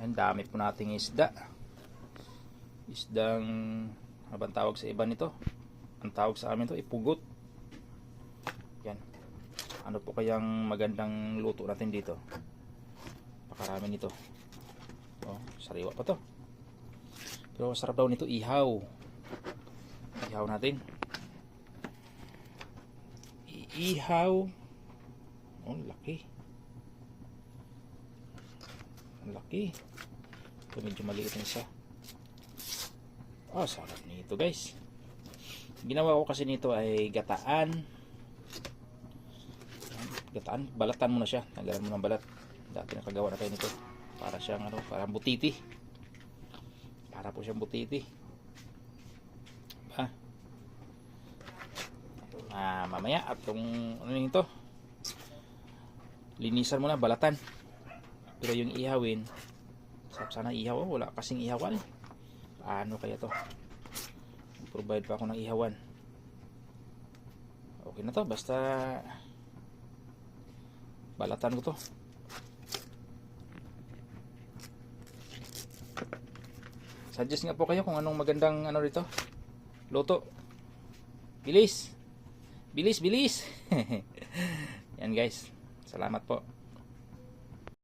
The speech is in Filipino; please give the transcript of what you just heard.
Yan, dami po nating isda. Isdang, ano bang tawag sa iba nito? Ang tawag sa amin to, ipugot. Yan. Ano po kayang magandang luto natin dito? Pakarami nito. Oh, sariwa pa to. Pero sarap daw nito ihaw. Ihaw natin. Ihaw. Oh, laki. Ang laki. Ito medyo maliit na siya. Oh, sarap nito guys. Ginawa ko kasi nito ay gataan. Gataan, balatan mo na siya. Tanggalan mo ng balat. Dati nakagawa na tayo nito. Para siyang ano, parang butiti. Para po siyang butiti. Mamaya at kung ano nito, linisan mo na, balatan. Pero yung ihawin, sarap sana ihaw. Oh, wala kasing ihawan. Paano kaya to? Provide pa ako ng ihawan. Okay na to, basta balatan ko to. Suggest nga po kayo kung anong magandang ano rito, luto. Bilis, bilis, bilis. Yan guys, salamat po.